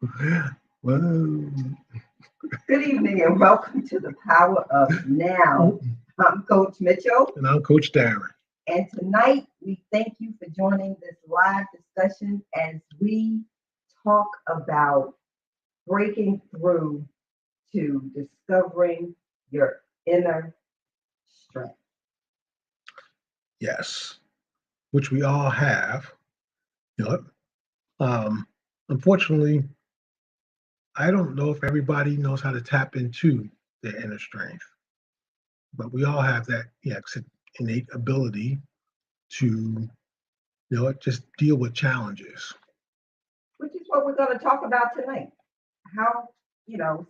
Well, Good evening and welcome to the Power of Now. I'm Coach Mitchell, and I'm Coach Darren. and tonight we thank you for joining this live discussion as we talk about breaking through to discovering your inner strength. Yes, which we all have. You know, unfortunately, I don't know if everybody knows how to tap into their inner strength, but we all have that innate ability to, just deal with challenges. Which is what we're going to talk about tonight. How,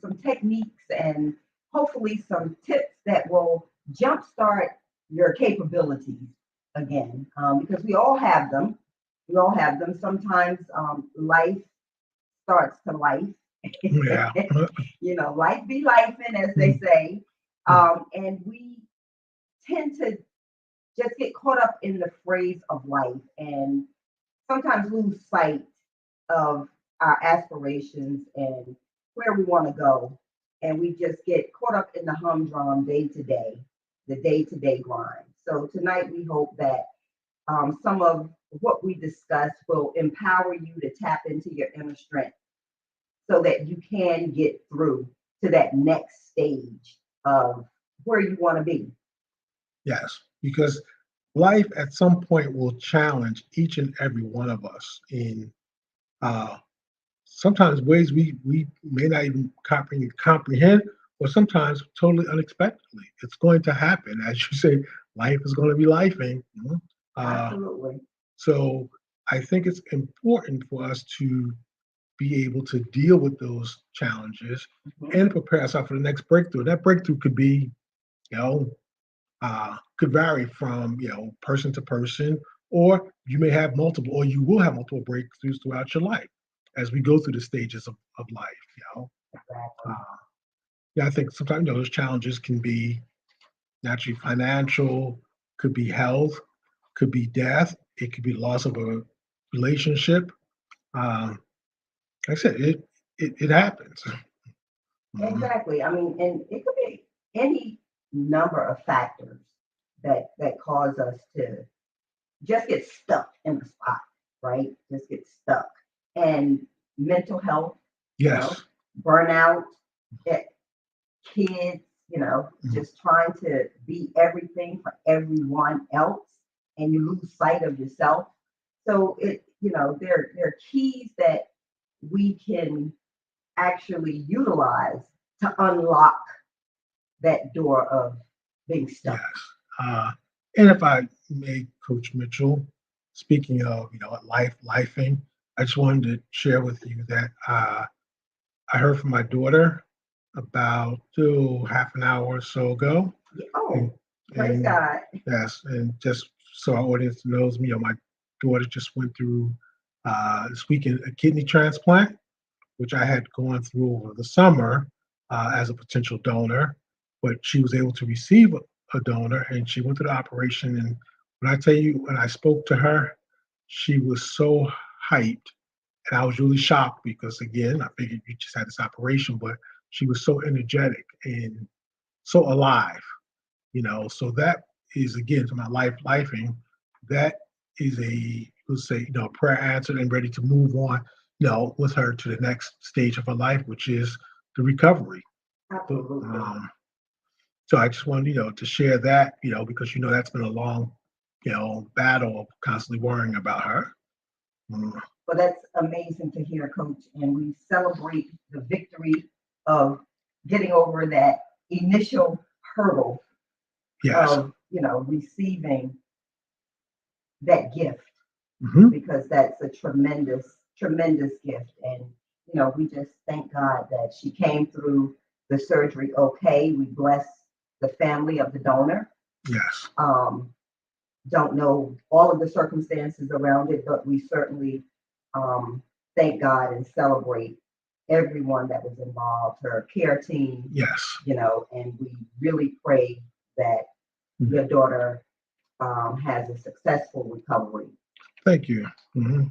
some techniques and hopefully some tips that will jumpstart your capabilities again, because we all have them. We all have them. Sometimes life starts to life. Yeah. Life be lifing, as they say. And we tend to just get caught up in the phrase of life and sometimes lose sight of our aspirations and where we want to go. And we just get caught up in the humdrum the day to day grind. So tonight we hope that some of what we discuss will empower you to tap into your inner strength so that you can get through to that next stage of where you want to be. Yes, because life at some point will challenge each and every one of us in uh, sometimes ways we may not even comprehend, or sometimes totally unexpectedly. It's going to happen. As you say, life is going to be lifing. Absolutely. So I think it's important for us to be able to deal with those challenges and prepare ourselves for the next breakthrough. That breakthrough could be, could vary from person to person, or you may have multiple, or you will have multiple breakthroughs throughout your life as we go through the stages of life. Exactly. Yeah, I think sometimes those challenges can be naturally financial, could be health, could be death, it could be loss of a relationship. Um, like I said, it happens. Mhm. Exactly. I mean, and it could be any number of factors that cause us to just get stuck in the spot, right? Just get stuck. And mental health, you know, Yes. burnout, eh, kids, Mhm. just trying to be everything for everyone else, and you lose sight of yourself. So there are keys that we can actually utilize to unlock that door of being Yes. stuck. Uh, and if I may, Coach Mitchell, speaking of lifing, I just wanted to share with you that I heard from my daughter about half an hour or so ago, and, Oh, praise and God. yes, and just so our audience knows me, my daughter just went through this weekend a kidney transplant, which I had gone through over the summer as a potential donor, but she was able to receive a donor and she went through the operation. And when I tell you, when I spoke to her, she was so hyped. And I was really shocked because, again, I figured you just had this operation, but she was so energetic and so alive, So that is, again, to my lifing, that is let's say, a prayer answered and ready to move on, with her to the next stage of her life, which is the recovery. So, Absolutely. so I just wanted, to share that, because that's been a long, battle of constantly worrying about her. Mm, Well, that's amazing to hear, Coach. And we celebrate the victory of getting over that initial hurdle yes. of, receiving that gift, Hmm. because that's a tremendous, tremendous gift. And, we just thank God that she came through the surgery okay. We bless the family of the donor. Yes. Um, don't know all of the circumstances around it, but we certainly um, thank God and celebrate everyone that was involved, her care team, Yes. and we really pray that Mhm. your daughter has a successful recovery. Thank you. Hmm.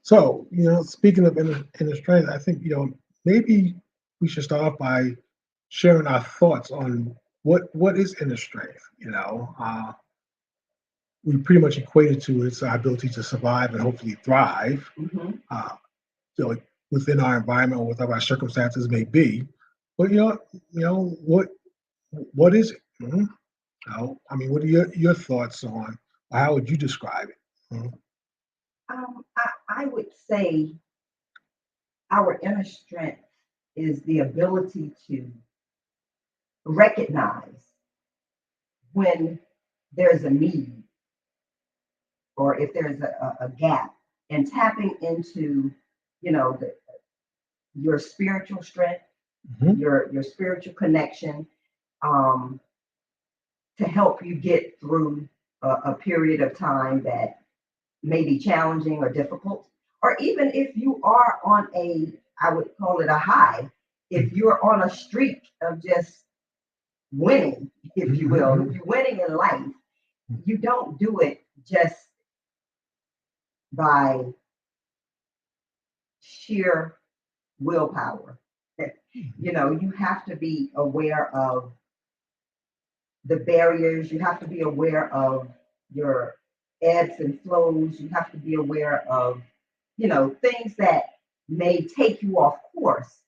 So, speaking of inner strength, I think, maybe we should start off by sharing our thoughts on what is inner strength. We pretty much equate it to it's our ability to survive and hopefully thrive, Mhm. uh, you know, within our environment or whatever our circumstances may be. But what is it? I mean, what are your thoughts on how would you describe it? Mhm. I would say our inner strength is the ability to recognize when there's a need or if there's a gap and tapping into, the, your spiritual strength, Mhm. your spiritual connection, um, to help you get through a period of time that may be challenging or difficult, or even if you are on I would call it a high, if you're on a streak of just winning, if you will, if Mhm. you're winning in life, you don't do it just by sheer willpower. You have to be aware of the barriers, you have to be aware of your ebbs and flows, you have to be aware of, things that may take you off course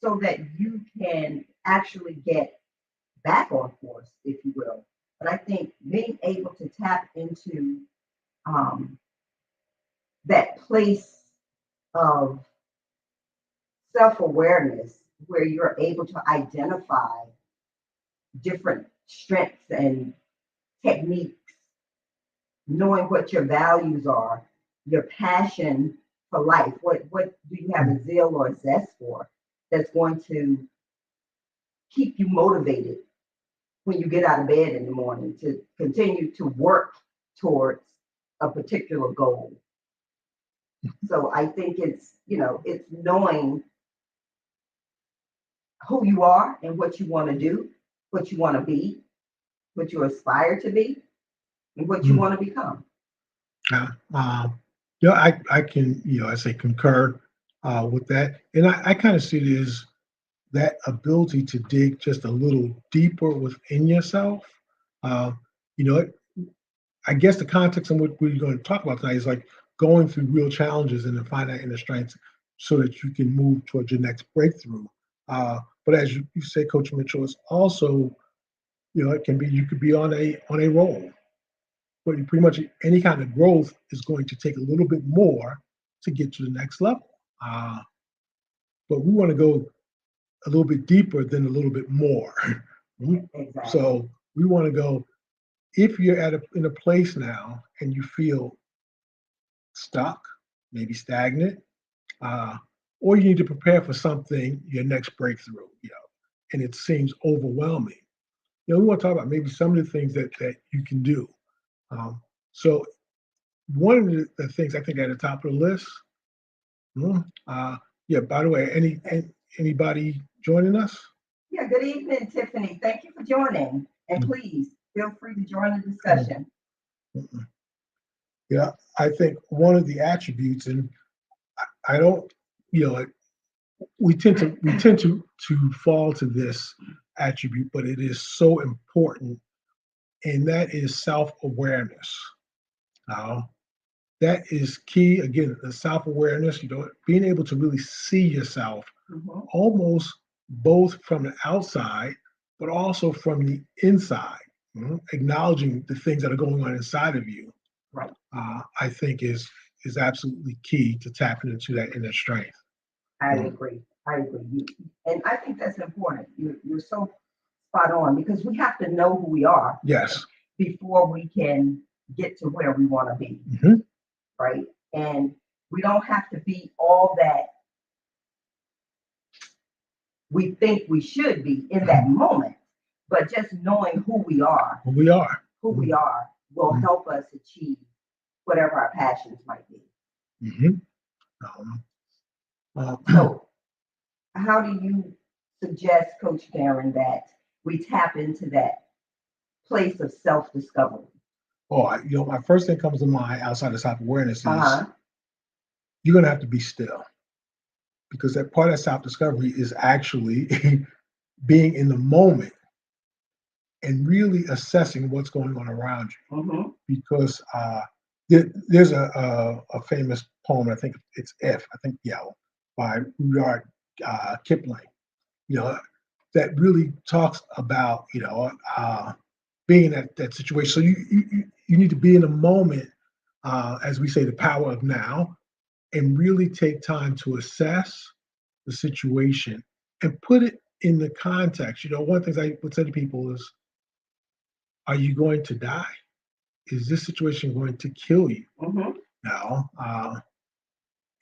so that you can actually get back on course, if you will. But I think being able to tap into um, that place of self awareness where you're able to identify different strengths and techniques, knowing what your values are, your passion for life. What do you have a zeal or a zest for that's going to keep you motivated when you get out of bed in the morning to continue to work towards a particular goal? So I think it's knowing who you are and what you want to do, what you want to be, what you aspire to be, and what you Mm. want to become. Yeah. I can, I say concur with that. And I kind of see it as that ability to dig just a little deeper within yourself. Uh, you know, I guess the context in what we're going to talk about tonight is like going through real challenges and then find that inner strength so that you can move towards your next breakthrough. But as you say, Coach Mitchell, it's also, it can be you could be on a roll, but pretty much any kind of growth is going to take a little bit more to get to the next level. Uh, but we want to go a little bit deeper than a little bit more. Mhm. Exactly. So we want to go if you're in a place now and you feel stuck, maybe stagnant, uh, or you need to prepare for something, your next breakthrough, and it seems overwhelming. We want to talk about maybe some of the things that you can do. Um, so one of the things I think at the top of the list, yeah, by the way, anybody joining us? Yeah, good evening, Tiffany. Thank you for joining. And Mm, please feel free to join the mm, discussion. mm. Yeah, I think one of the attributes, and I don't, you know, we tend to fall to this attribute, but it is so important, and that is self-awareness. Uh, that is key. Again, the self-awareness, being able to really see yourself Mhm. almost both from the outside, but also from the inside. Acknowledging the things that are going on inside of you, Right. I think is absolutely key to tapping into that inner strength. I Mhm. agree. I agree. And I think that's important. You're so spot on because we have to know who we are Yes. before we can get to where we want to be, Mhm. right? And we don't have to be all that we think we should be in that moment, but just knowing Who we are. who we Mhm. are will Mhm. help us achieve whatever our passions might be. Mhm. Um, uh, So, how do you suggest, Coach Karen, that we tap into that place of self discovery? my first thing comes to mind outside of self awareness Uh is huh. you're going to have to be still, because that part of self-discovery is actually being in the moment and really assessing what's going on around you. Mm-hmm. Because there's a famous poem, I think it's If, I think, yeah, by Rudyard Kipling, you know, that really talks about, being in that situation. So you need to be in the moment, as we say, the power of now, and really take time to assess the situation and put it in the context. One of the things I would say to people is, are you going to die? Is this situation going to kill you? Mm-hmm. Now,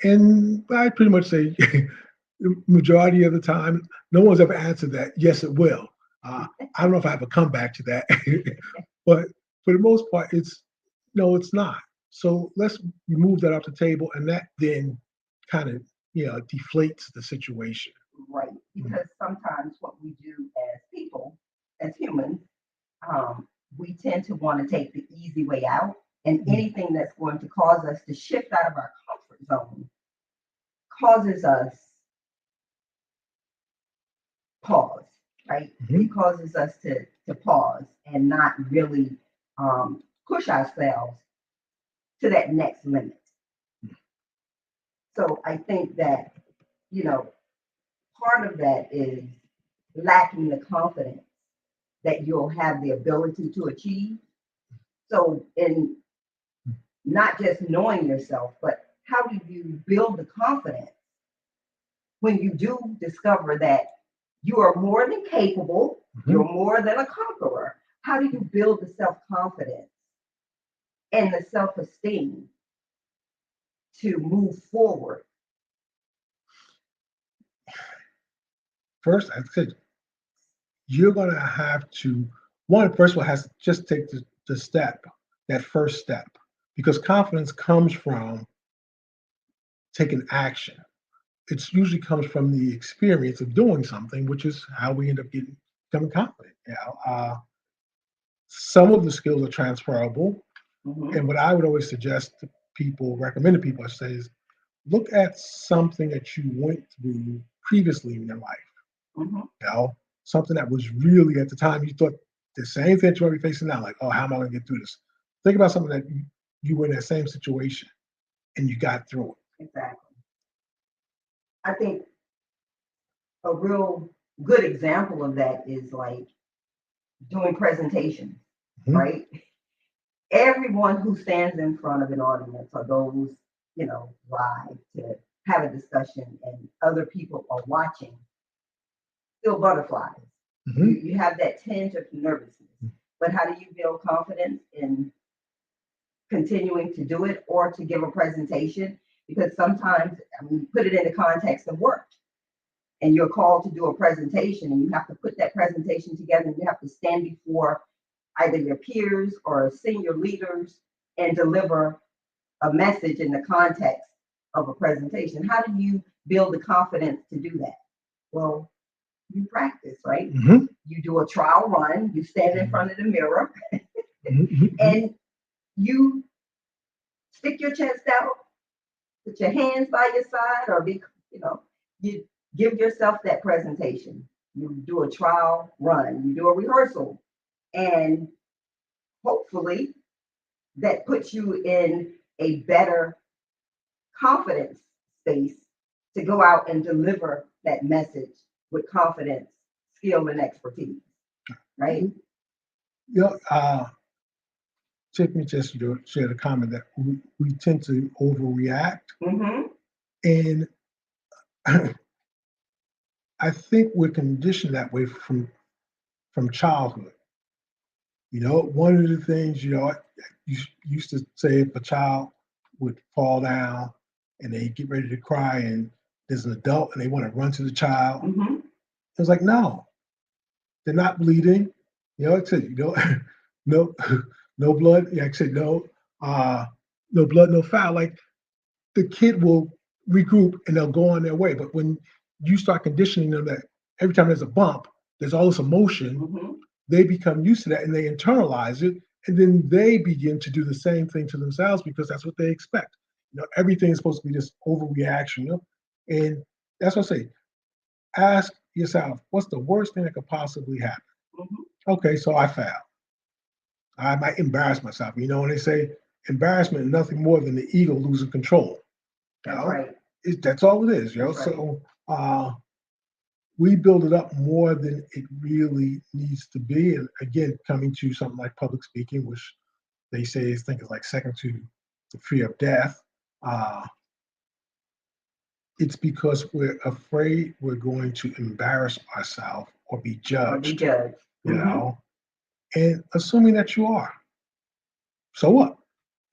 and I pretty much say the majority of the time, no one's ever answered that. Yes, it will. I don't know if I have a comeback to that, but for the most part, it's no, it's not. So let's remove that off the table, and that then kind of deflates the situation. Right. Because sometimes what we do as people, as humans, we tend to want to take the easy way out. And Mhm. anything that's going to cause us to shift out of our comfort zone causes us pause, right? Mhm. It causes us to pause and not really push ourselves to that next limit. So I think that, you know, part of that is lacking the confidence that you'll have the ability to achieve. So, in not just knowing yourself, but how do you build the confidence when you do discover that you are more than capable, you're Mhm. more than a conqueror? How do you build the self confidence and the self esteem to move forward? First, I said you're going to have to, one, first of all, has to just take the step, that first step, because confidence comes from taking action. It's usually comes from the experience of doing something, which is how we end up becoming confident. Some of the skills are transferable, Hmm. and what I would always suggest to people, recommend to people, I say is look at something that you went through previously in your life. Hmm. You know, something that was really at the time you thought the same thing you might be facing now, like, oh, how am I going to get through this? Think about something that you were in that same situation and you got through it. Exactly. I think a real good example of that is like doing presentations, Mhm. right? Everyone who stands in front of an audience or goes, live to have a discussion and other people are watching, feel butterflies. You Mhm. you have that tinge of nervousness. But how do you build confidence in continuing to do it or to give a presentation? Because sometimes, I mean, put it in the context of work and you're called to do a presentation and you have to put that presentation together and you have to stand before either your peers or senior leaders and deliver a message in the context of a presentation. How do you build the confidence to do that? Well, you practice, right? Mhm. You do a trial run, you stand in Mhm. front of the mirror Mhm. Mhm. and you stick your chest out, put your hands by your side, or you give yourself that presentation. You do a trial run, you do a rehearsal, and hopefully that puts you in a better confidence space to go out and deliver that message with confidence, skill, and expertise, right? Mhm. You know, Tiffany just shared a comment that we tend to overreact, Mm-hmm. and I think we're conditioned that way from childhood. One of the things you used to say, if a child would fall down and they get ready to cry, and there's an adult and they want to run to the child, Mm-hmm. it was like, no, they're not bleeding. Like I said, no, no blood. Yeah, like I said, uh, no blood, no foul. Like the kid will regroup and they'll go on their way. But when you start conditioning them that every time there's a bump, there's all this emotion, Mm-hmm. they become used to that and they internalize it. And then they begin to do the same thing to themselves because that's what they expect. everything is supposed to be this overreaction. And that's what I say. Ask yourself, what's the worst thing that could possibly happen? Mhm. Okay, so I failed. I might embarrass myself. When they say embarrassment is nothing more than the ego losing control. You That's know, right. that's all it is. That's right. So we build it up more than it really needs to be. And again, coming to something like public speaking, which they say is think is like second to the fear of death. Uh, it's because we're afraid we're going to embarrass ourselves or be Or be judged. judged. You Mhm. know, and assuming that you are. So what?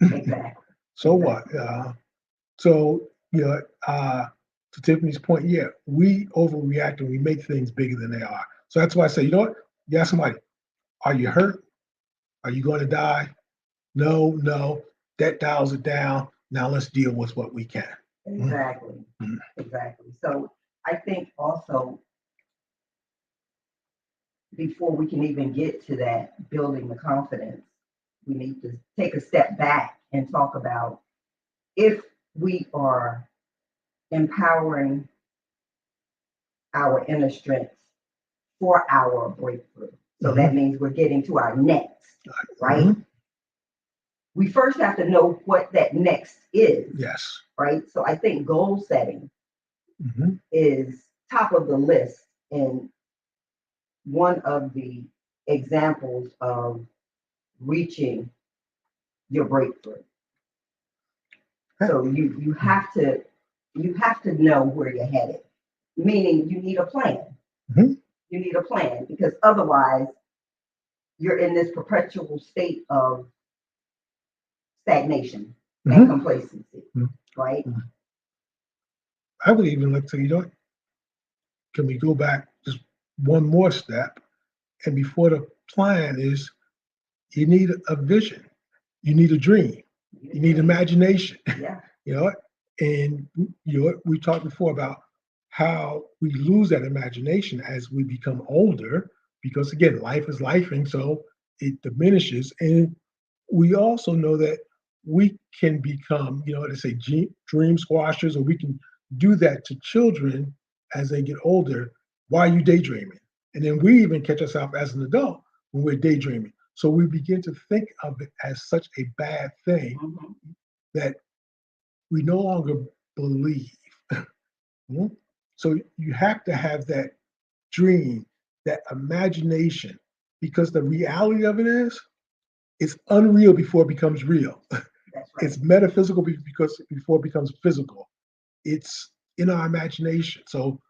Exactly. So what? Exactly. So, to Tiffany's point, yeah, we overreact and we make things bigger than they are. So that's why I say, you know what? You ask somebody, are you hurt? Are you going to die? No, no. That dials it down. Now let's deal with what we can. Exactly. Mhm. Exactly. So I think also before we can even get to that building the confidence, we need to take a step back and talk about if we are empowering our inner strength for our breakthrough. So that Mhm. means we're getting to our next, right? Mhm. We first have to know what that next is, Yes. right? So I think goal setting Mhm. is top of the list and one of the examples of reaching your breakthrough. So you have to know where you're headed. Meaning you need a plan. Mhm. You need a plan because otherwise you're in this perpetual state of stagnation and Mhm. complacency, Mhm. right? I would even like to, can we go back just one more step? And before the plan is, you need a vision, you need a dream, you need imagination. Yeah. you know, and we talked before about how we lose that imagination as we become older, because again, life is life, and so it diminishes. And we also know that we can become, they say dream squashers, or we can do that to children as they get older. Why are you daydreaming? And then we even catch ourselves as an adult when we're daydreaming. So we begin to think of it as such a bad thing Mhm. that we no longer believe. Mhm. So you have to have that dream, that imagination, because the reality of it is, it's unreal before it becomes real. That's right. It's metaphysical because before it becomes physical. It's in our imagination. So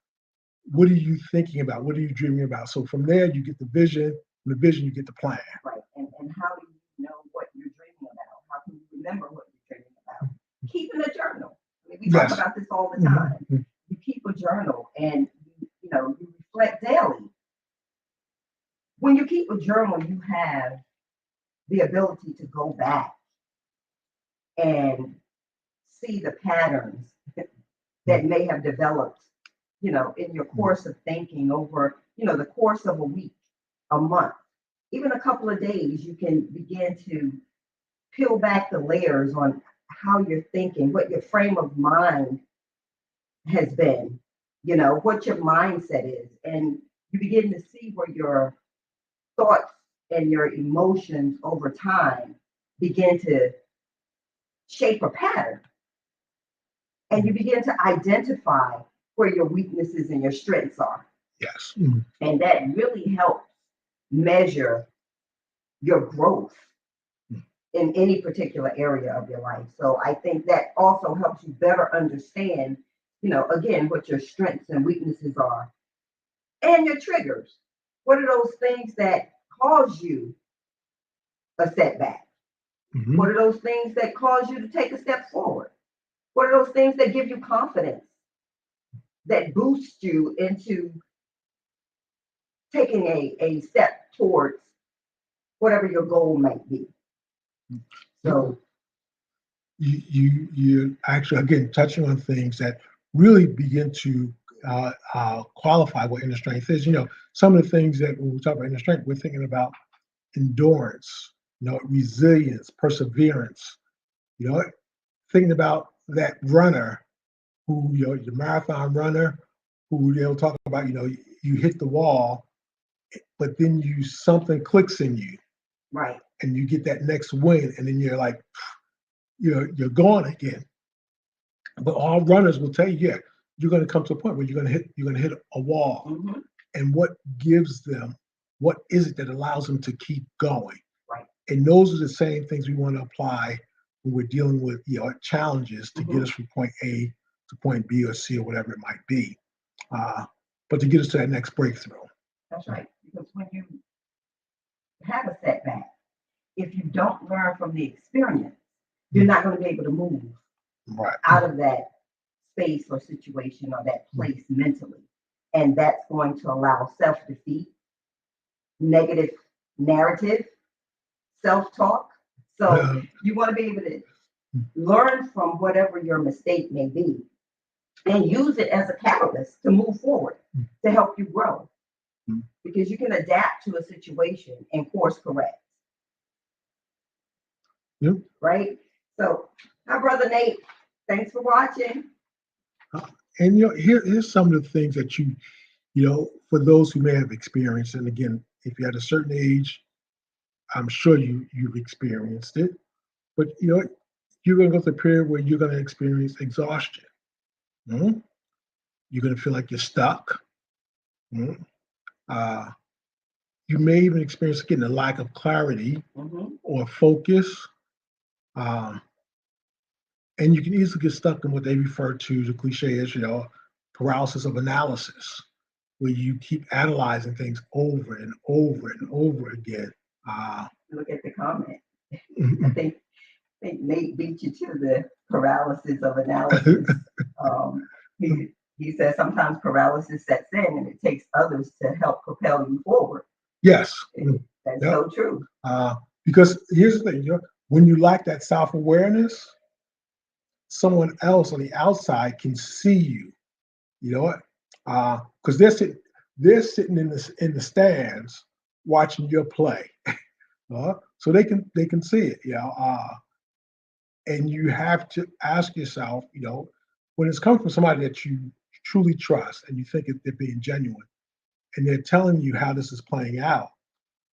what are you thinking about? What are you dreaming about? So from there, you get the vision. From the vision, you get the plan. Right. And how do you know what you're dreaming about? How can you remember what you're dreaming about? Keeping a journal. I mean, we talk Yes. about this all the Mhm. time. You keep a journal and you reflect daily. When you keep a journal, you have the ability to go back and see the patterns that may have developed, in your course of thinking over, the course of a week, a month, even a couple of days, you can begin to peel back the layers on how you're thinking, what your frame of mind has been, what your mindset is. And you begin to see where your thoughts and your emotions over time begin to shape a pattern. And you begin to identify where your weaknesses and your strengths are. Yes. And that really helps measure your growth in any particular area of your life. So I think that also helps you better understand, again, what your strengths and weaknesses are and your triggers. What are those things that cause you a setback? Mhm. What are those things that cause you to take a step forward? What are those things that give you confidence, that boost you into taking a step towards whatever your goal might be? So, You actually again touching on things that really begin to qualify what inner strength is. Some of the things that when we talk about inner strength, we're thinking about endurance, resilience, perseverance. You know, thinking about that runner who your marathon runner who they'll talk about, you hit the wall, but then something clicks in you Right. and you get that next win, and then you're like, you're gone again. But all runners will tell you, yeah, you're going to come to a point where you're going to hit a wall. Hmm. And what is it that allows them to keep going? Right. And those are the same things we want to apply when we're dealing with challenges to get us from point A to point B or C or whatever it might be, but to get us to that next breakthrough. That's right. Because when you have a setback, if you don't learn from the experience, you're not going to be able to move Right. out of that space or situation or that place mentally. And that's going to allow self-defeat, negative narrative, self-talk. So Uh, you want to be able to learn from whatever your mistake may be and use it as a catalyst to move forward, to help you grow. Mm. Because you can adapt to a situation and course correct. Yep. Right? So, my brother Nate, thanks for watching. And here's some of the things that for those who may have experienced, and again, if you're at a certain age, I'm sure you've experienced it, but you're going to go through a period where you're going to experience exhaustion. Mhm. You're going to feel like you're stuck. Mhm. Uh, you may even experience getting a lack of clarity or focus. Um, and you can easily get stuck in what they refer to, the cliche is, paralysis of analysis, where you keep analyzing things over and over and over again. Look at the comment. I think Nate beat you to the paralysis of analysis. He says sometimes paralysis sets in and it takes others to help propel you forward. Yes. That's Yep. so true. Because here's the thing, when you lack that self-awareness, someone else on the outside can see you. You know what? Because they're sitting in the stands watching your play, so they can see it. And you have to ask yourself, when it's coming from somebody that you truly trust and you think they're being genuine, and they're telling you how this is playing out,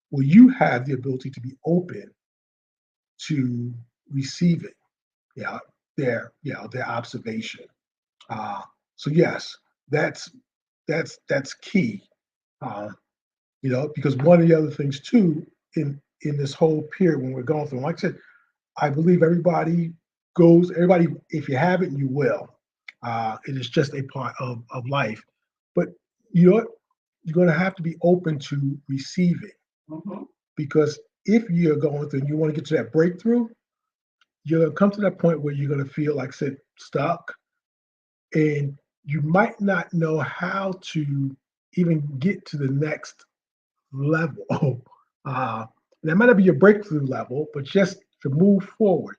well, you have the ability to be open to receiving, yeah, their observation. Uh, so yes, that's that's key. Uh, because one of the other things too in this whole period when we're going through, like I said, I believe everybody, if you have it, you will. It is just a part of life. But you know what? You're going to have to be open to receiving, Mm-hmm. because if you're going through and you want to get to that breakthrough, you're going to come to that point where you're going to feel, like I said, stuck, and you might not know how to even get to the next level. That might not be your breakthrough level, but just to move forward,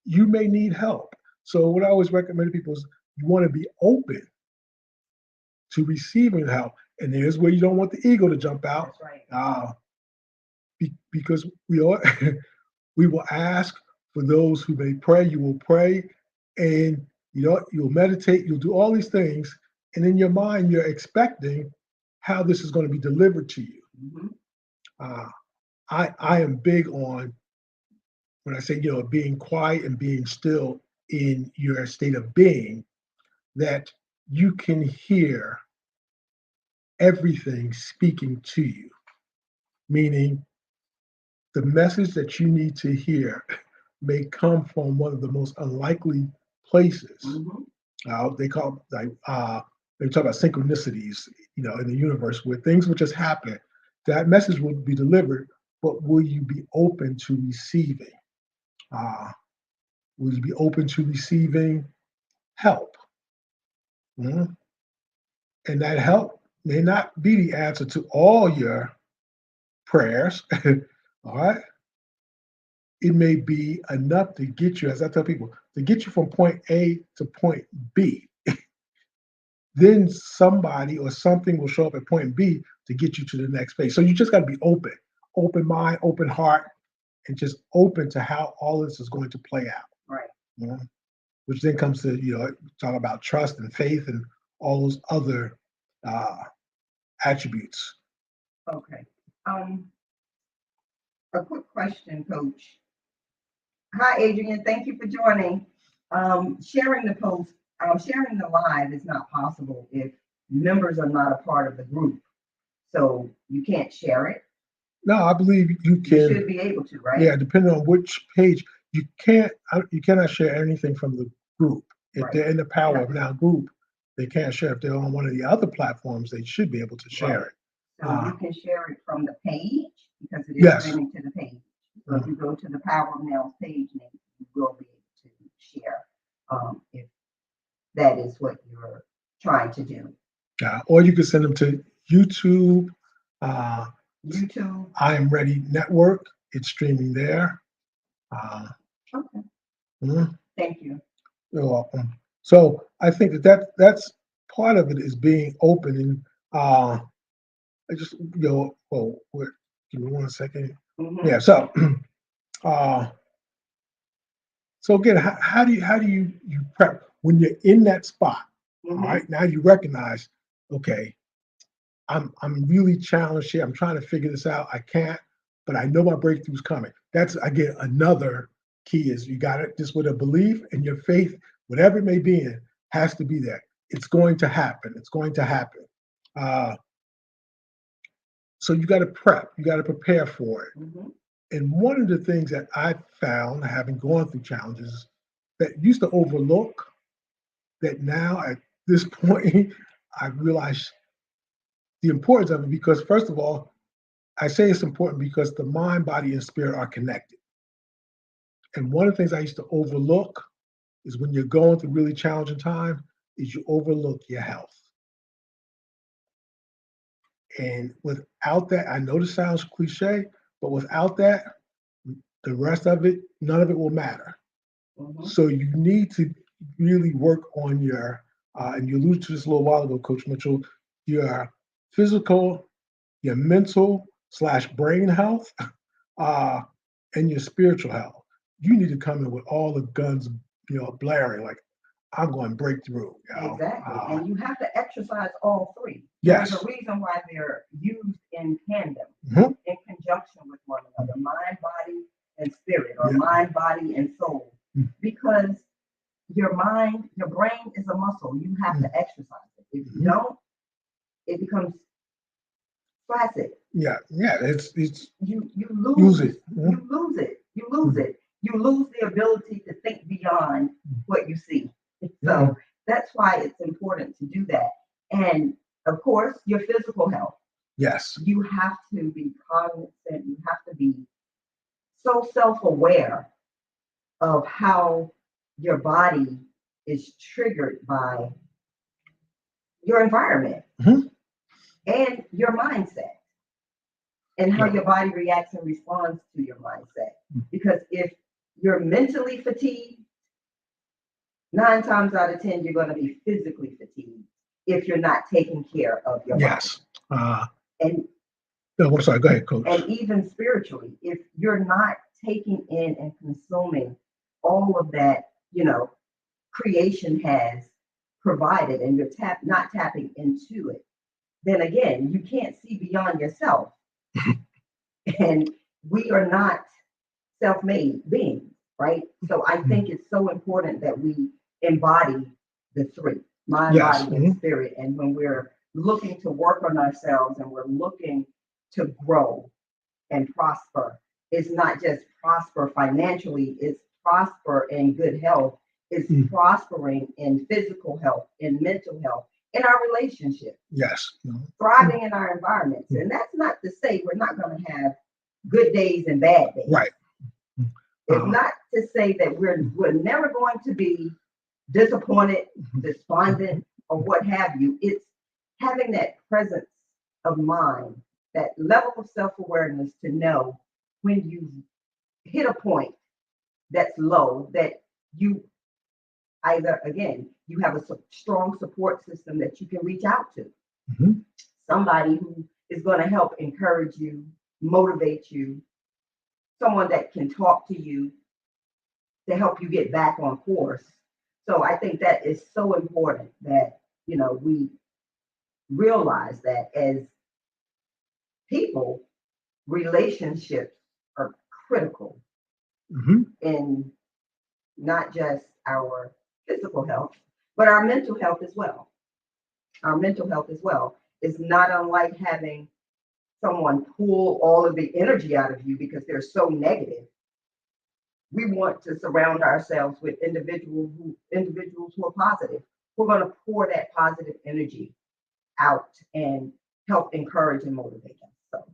you may need help. So, what I always recommend to people is you want to be open to receiving help. And there's where you don't want the ego to jump out, That's right. because we will ask for those who may pray. You will pray, and you'll meditate. You'll do all these things, and in your mind, you're expecting how this is going to be delivered to you. Mm-hmm. I am big on, when I say being quiet and being still in your state of being, that you can hear everything speaking to you, meaning the message that you need to hear may come from one of the most unlikely places. Mm-hmm. They talk about synchronicities, in the universe, where things will just happen. That message will be delivered, but will you be open to receiving? Will you be open to receiving help? Mhm. And that help may not be the answer to all your prayers. All right. It may be enough to get you, as I tell people, to get you from point A to point B. Then somebody or something will show up at point B to get you to the next phase. So you just got to be open mind, open heart, and just open to how all this is going to play out. Right. You know? which then comes to, talk about trust and faith and all those other attributes. Okay. A quick question, Coach. Hi, Adrian. Thank you for joining. Sharing the live is not possible if members are not a part of the group. So you can't share it. No, I believe you You can. should be able to, right? Yeah, depending on which page, you cannot share anything from the group. If Right. they're in the Power Yeah. of Now group, they can't share. If they're on one of the other platforms, they should be able to share Right. it. So you can share it from the page because it is Yes. streaming to the page. So if you go to the Power of Now page, then you will be able to share if that is what you're trying to do. Or you can send them to YouTube, YouTube. I Am Ready Network. It's streaming there. Okay. Mhm. Thank you. You're welcome. So I think that's part of it is being open and I just give me 1 second. Mhm. Yeah. So so again, how do you prep when you're in that spot? All Mhm. right. Now you recognize, okay, I'm really challenged here. I'm trying to figure this out. I can't, but I know my breakthrough's coming. That's again another key is you got it just with a belief and your faith, whatever it may be in, has to be there. It's going to happen. It's going to happen. So you got to prep. You got to prepare for it. Mhm. And one of the things that I found, having gone through challenges, that used to overlook, that now at this point, I realize the importance of it because, first of all, I say it's important because the mind, body, and spirit are connected. And one of the things I used to overlook is when you're going through really challenging time, is you overlook your health. And without that, I know this sounds cliche, but without that, the rest of it, none of it will matter. Mhm. So you need to really work on your, and you alluded to this a little while ago, Coach Mitchell, your physical, your mental slash brain health, uh, and your spiritual health. You need to come in with all the guns, blaring, like I'm going to break through. Exactly. And you have to exercise all three. There's Yes. a reason why they're used in tandem, Mhm. in conjunction with one another, mind, body, and spirit, or Yeah. mind, body, and soul. Mm. Because your brain is a muscle. You have to exercise it. If you Mhm. don't, it becomes flaccid. Yeah. It's You use lose it. you lose it. You lose it. You lose the ability to think beyond what you see. So that's why it's important to do that. And of course, your physical health. Yes. You have to be cognizant. You have to be so self-aware of how your body is triggered by your environment Mhm. and your mindset and how Yeah. your body reacts and responds to your mindset. Mm. Because if you're mentally fatigued, 9 times out of 10, you're going to be physically fatigued if you're not taking care of your Yes. body. And No, I'm sorry. Go ahead, Coach. and even spiritually, if you're not taking in and consuming all of that, creation has provided, and you're not tapping into it, then again, you can't see beyond yourself. And we are not self-made beings, right? So I think it's so important that we embody the three, mind, Yes. body, and spirit. And when we're looking to work on ourselves and we're looking to grow and prosper, it's not just prosper financially, it's prosper in good health, it's prospering in physical health, in mental health, in our relationship, Yes. thriving in our environments. And that's not to say we're not going to have good days and bad days. Right. It's not to say that we're never going to be disappointed, despondent, or what have you. It's having that presence of mind, that level of self-awareness to know when you hit a point that's low, that you either, again, you have a strong support system that you can reach out to. Mhm. Somebody who is going to help encourage you, motivate you, someone that can talk to you to help you get back on course So I think that is so important that, we realize that as people, relationships are critical Hmm. in not just our physical health, but our mental health as well. Our mental health as well is not unlike having someone pull all of the energy out of you because they're so negative. We want to surround ourselves with individuals who are positive. We're going to pour that positive energy out and help encourage and motivate them. So,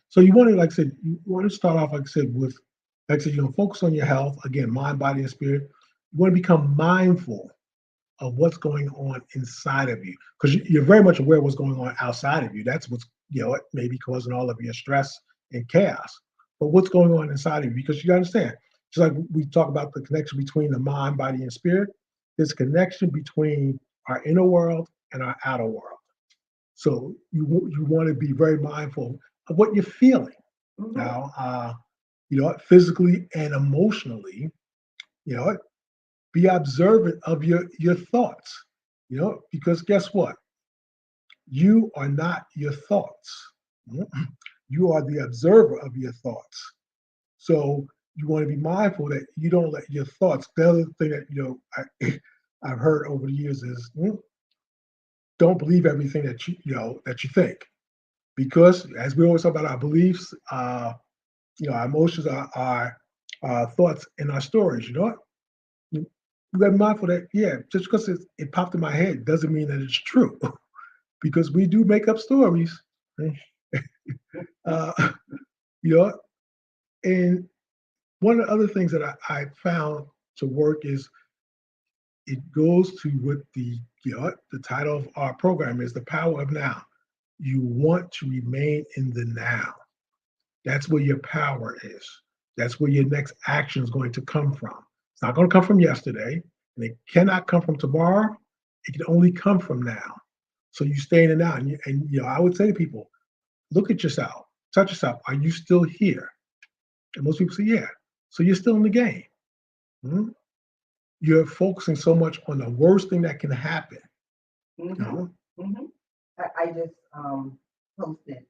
So you want to, like I said, you want to start off, like I said, with, like I said, focus on your health again, mind, body, and spirit. You want to become mindful of what's going on inside of you because you're very much aware of what's going on outside of you. That's what's it may be causing all of your stress and chaos. But what's going on inside of you? Because you understand, just like we talk about the connection between the mind, body, and spirit, there's a connection between our inner world and our outer world. So you want to be very mindful of what you're feeling mhm, now, physically and emotionally. You know, be observant of your thoughts. Because guess what? You are not your thoughts. Mhm. You are the observer of your thoughts. So you want to be mindful that you don't let your thoughts. The other thing that I've heard over the years is don't believe everything that you think, because as we always talk about our beliefs, our emotions are our thoughts and our stories. You know what? You got to be mindful that just because it popped in my head doesn't mean that it's true, because we do make up stories. Uh, you know, and one of the other things that I found to work is it goes to what the title of our program is, the power of now. You want to remain in the now. That's where your power is. That's where your next action is going to come from. It's not going to come from yesterday, and it cannot come from tomorrow. It can only come from now. So you stay in the now, and I would say to people, look at yourself, touch yourself. Are you still here? And most people say, yeah. So you're still in the game. Mhm. You're focusing so much on the worst thing that can happen. You mhm, know? mhm. I just posted,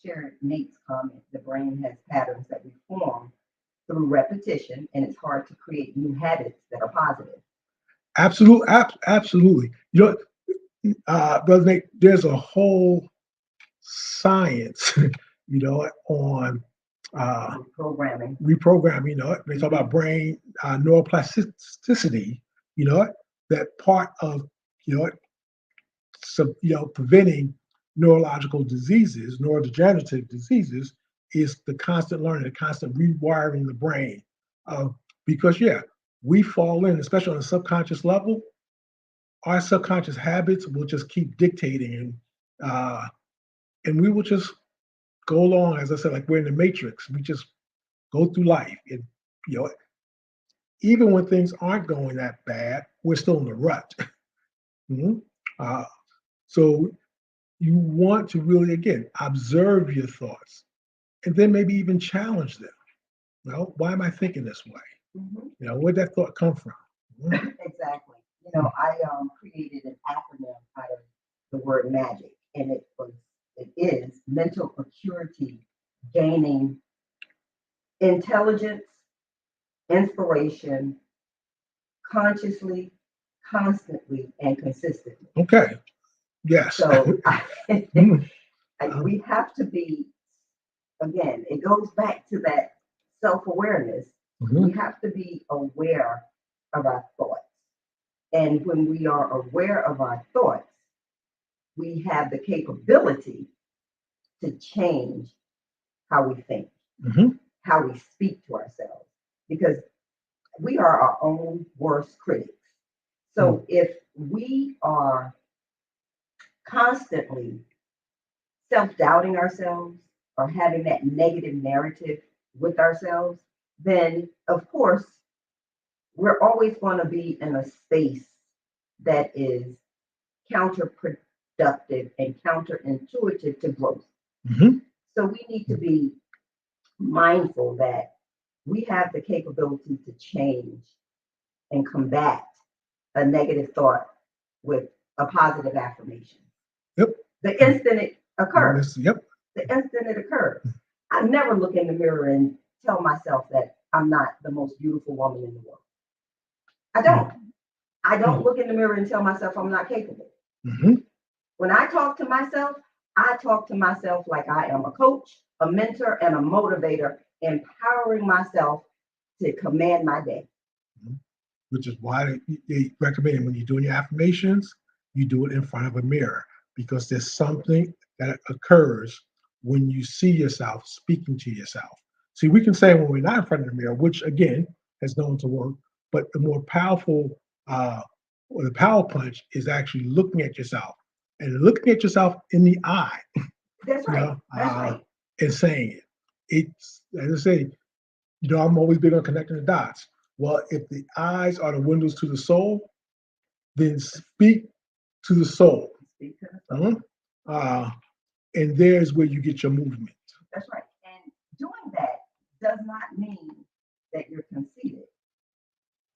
shared Nate's comment. The brain has patterns that we form through repetition, and it's hard to create new habits that are positive. Absolutely. Brother Nate, there's a whole science, on Programming. reprogramming. They talk Mhm, about brain neuroplasticity. You know, that part of you know, preventing neurological diseases, neurodegenerative diseases, is the constant learning, the constant rewiring the brain. Uh, because we fall in, especially on a subconscious level. Our subconscious habits will just keep dictating, uh, and we will just go along, as I said, like we're in the matrix. We just go through life. And, you know, even when things aren't going that bad, we're still in the rut. Mhm. uh, so you want to really, again, observe your thoughts and then maybe even challenge them. Why am I thinking this way? mhm. Where'd that thought come from? Mhm. Exactly. I created an acronym out of the word magic, and it is mental acuity, gaining intelligence, inspiration, consciously, constantly, and consistently. Okay. Yes. So Mhm. we have to be, again, it goes back to that self awareness. We Mhm. have to be aware of our thoughts. And when we are aware of our thoughts, we have the capability to change how we think, Mhm. how we speak to ourselves, because we are our own worst critics. Mhm. So if we are constantly self doubting ourselves or having that negative narrative with ourselves, then of course we're always going to be in a space that is counterproductive and counterintuitive to growth. Mhm. So we need to be mindful that we have the capability to change and combat a negative thought with a positive affirmation. Yep. The instant it occurs, Yep. the instant it occurs. I never look in the mirror and tell myself that I'm not the most beautiful woman in the world. I don't. I don't look in the mirror and tell myself I'm not capable. Mm-hmm. When I talk to myself like I am a coach, a mentor, and a motivator, empowering myself to command my day. Which is why they recommend when you're doing your affirmations, you do it in front of a mirror, because there's something that occurs when you see yourself speaking to yourself. See, we can say when we're not in front of the mirror, which again has known to work, but the more powerful or the power punch is actually looking at yourself and looking at yourself in the eye. That's right. That's right. And saying it. It's, as I say, I'm always big on connecting the dots. Well, if the eyes are the windows to the soul, then speak to the soul. Speak to the soul. And there's where you get your movement. That's right. And doing that does not mean that you're conceited.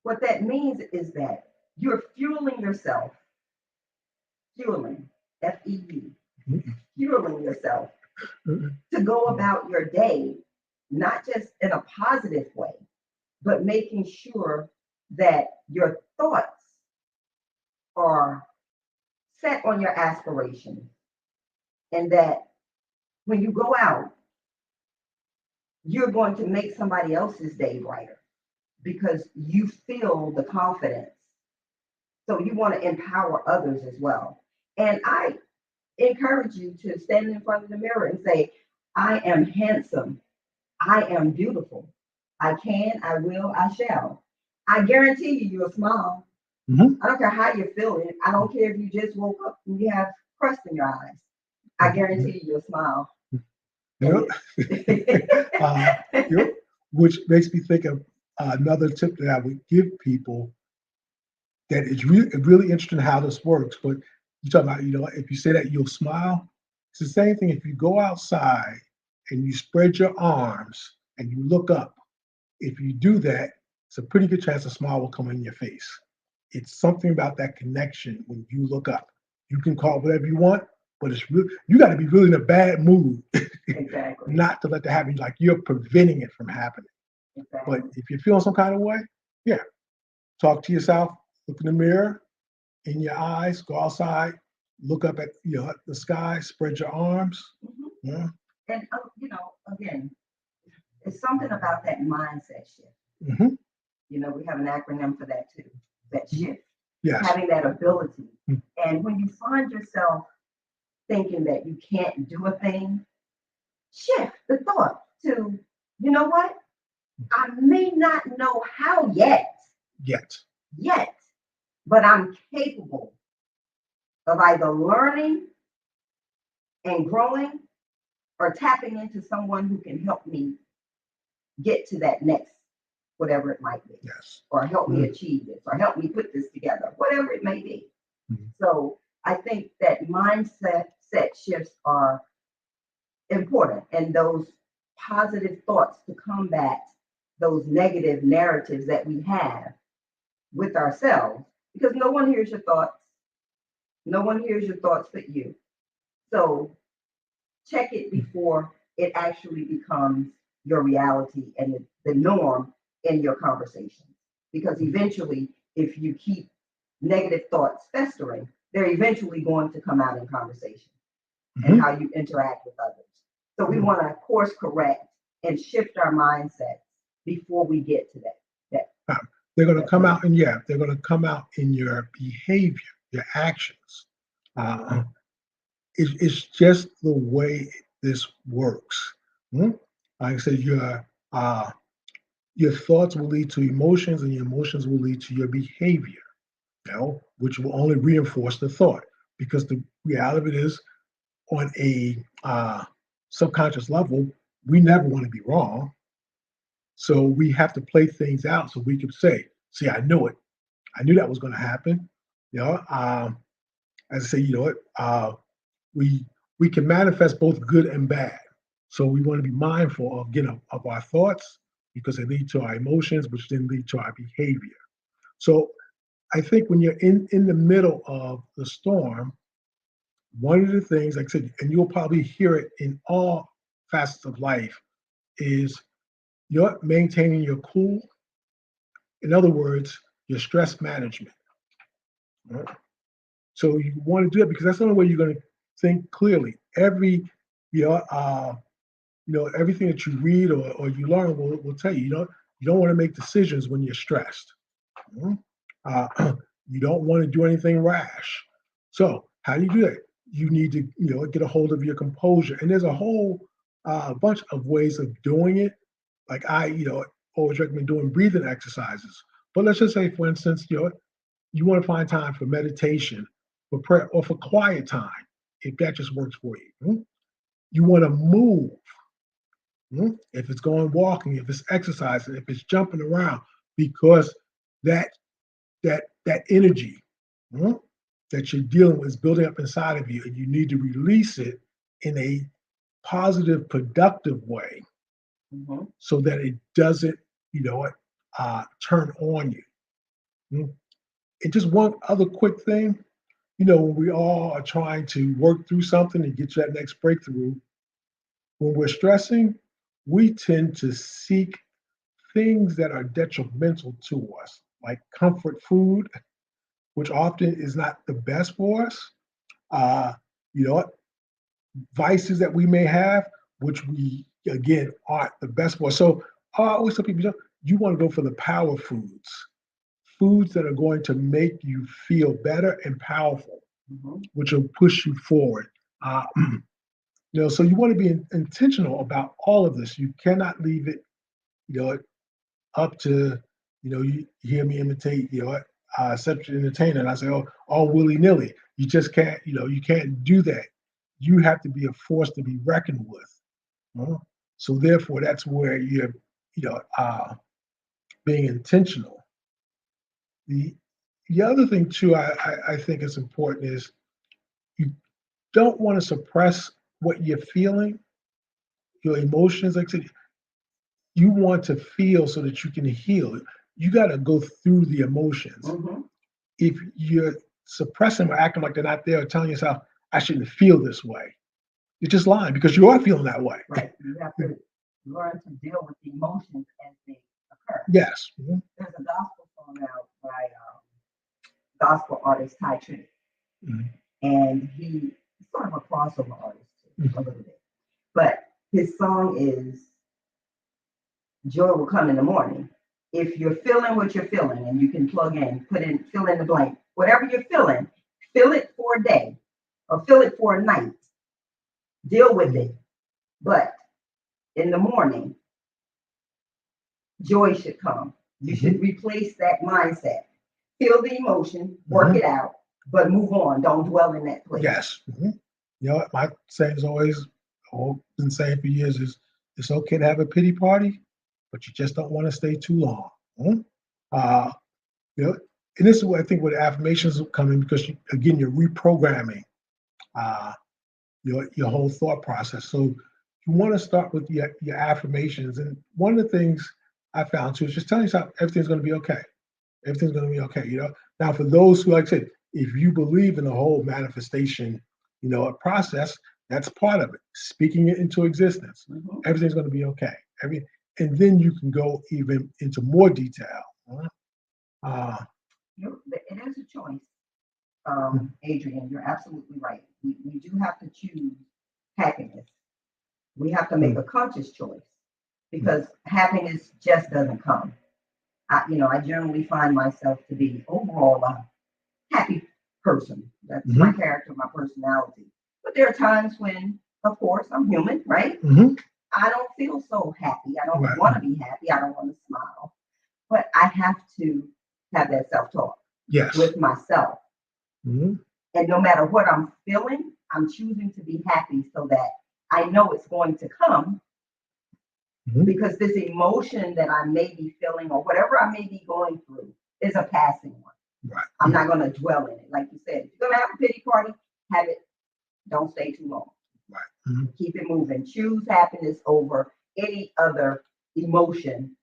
What that means is that you're fueling yourself, F-E-U, fueling yourself to go about your day, not just in a positive way, but making sure that your thoughts are set on your aspirations, and that when you go out, you're going to make somebody else's day brighter because you feel the confidence. So you want to empower others as well. And I encourage you to stand in front of the mirror and say, I am handsome. I am beautiful. I can, I will, I shall. I guarantee you'll smile. I don't care how you're feeling. I don't care if you just woke up and you have crust in your eyes. I guarantee you'll smile. Which makes me think of another tip that I would give people that is really interesting how this works. But you talk about, if you say that you'll smile, it's the same thing. If you go outside and you spread your arms and you look up, if you do that, it's a pretty good chance a smile will come in your face. It's something about that connection when you look up. You can call it whatever you want, but it's real. You got to be really in a bad mood, exactly, not to let that happen. Like you're preventing it from happening. Exactly. But if you're feeling some kind of way, talk to yourself, look in the mirror, in your eyes, go outside, look up at the sky, spread your arms. Yeah. And again, it's something about that mindset shift. We have an acronym for that too. That shift. Yes. Having that ability. And when you find yourself thinking that you can't do a thing, shift the thought to, you know what? I may not know how yet, but I'm capable of either learning and growing or tapping into someone who can help me get to that next, whatever it might be. Yes. Or help me achieve this, or help me put this together, whatever it may be. So I think that mindset shifts are important, and those positive thoughts to combat those negative narratives that we have with ourselves, because no one hears your thoughts. No one hears your thoughts but you. So check it before it actually becomes your reality and the norm in your conversation. Because eventually, if you keep negative thoughts festering, they're eventually going to come out in conversation and how you interact with others. So we want to course correct and shift our mindset before we get to that. They're going to come out, and they're going to come out in your behavior, your actions. It's just the way this works. Like I said, your thoughts will lead to emotions, and your emotions will lead to your behavior, which will only reinforce the thought. Because the reality of it is, on a subconscious level, we never want to be wrong. So we have to play things out so we can say, see, I knew it. I knew that was going to happen. As I say, we can manifest both good and bad. So we want to be mindful of our thoughts, because they lead to our emotions, which then lead to our behavior. So I think when you're in the middle of the storm, one of the things, like I said, and you'll probably hear it in all facets of life, is you're maintaining your cool. In other words, your stress management. Right? So you want to do it because that's the only way you're going to think clearly. You know, uh, everything that you read or you learn will tell you, you don't want to make decisions when you're stressed. Mhm. You don't want to do anything rash. So how do you do that? You need to, get a hold of your composure. And there's a whole bunch of ways of doing it. Like always recommend doing breathing exercises. But let's just say, for instance, you want to find time for meditation, for prayer, or for quiet time, if that just works for you. You want to move. If it's going walking, if it's exercising, if it's jumping around, because that that energy mm, that you're dealing with is building up inside of you, and you need to release it in a positive, productive way, so that it doesn't, turn on you. Mm. And just one other quick thing, when we all are trying to work through something and get to that next breakthrough, when we're stressing, we tend to seek things that are detrimental to us, like comfort food, which often is not the best for us. Uh, you know what? Vices that we may have, which we again aren't the best for. So I always tell people, you want to go for the power foods, foods that are going to make you feel better and powerful, which will push you forward. Uh, so you want to be intentional about all of this. You cannot leave it, you know, up to, you hear me imitate, Exception Entertainer, and I say, oh, all willy nilly. You just can't, you can't do that. You have to be a force to be reckoned with. So therefore, that's where you're, being intentional. The the other thing too, I think is important is you don't want to suppress what you're feeling, your emotions. Like I said, you want to feel so that you can heal. You got to go through the emotions. If you're suppressing or acting like they're not there or telling yourself, I shouldn't feel this way, you're just lying because you are feeling that way. Right. You have to learn to deal with the emotions as they occur. Yes. There's a gospel song out by gospel artist Ty Tribbett, Mhm. and he's sort of a crossover artist Mhm. a little bit. But his song is "Joy Will Come in the Morning." If you're feeling what you're feeling, and you can fill in the blank, whatever you're feeling, feel it for a day or feel it for a night. Deal with it, but in the morning, joy should come. You should replace that mindset. Feel the emotion, work it out, but move on. Don't dwell in that place. Yes. My saying is always, been saying for years is, it's okay to have a pity party, but you just don't want to stay too long. Uh, you know, and this is what I think where the affirmations come in because again, you're reprogramming uh, your whole thought process. So you want to start with your affirmations, and one of the things I found too is just telling yourself everything's going to be okay. Everything's going to be okay. Now for those who, like I said, if you believe in the whole manifestation, process, that's part of it. Speaking it into existence. Everything's going to be okay. And then you can go even into more detail. Uh, It is a choice, Adrian. You're absolutely right. We do have to choose happiness. We have to make a conscious choice because happiness just doesn't come. I generally find myself to be overall a happy person. That's my character, my personality. But there are times when, of course, I'm human, right? I don't feel so happy. I don't want to be happy. I don't want to smile. But I have to have that self-talk yes. with myself. And no matter what I'm feeling, I'm choosing to be happy so that I know it's going to come because this emotion that I may be feeling or whatever I may be going through is a passing one. Right. I'm not going to dwell in it. Like you said, if you're going to have a pity party, have it. Don't stay too long. Right. Keep it moving. Choose happiness over any other emotion,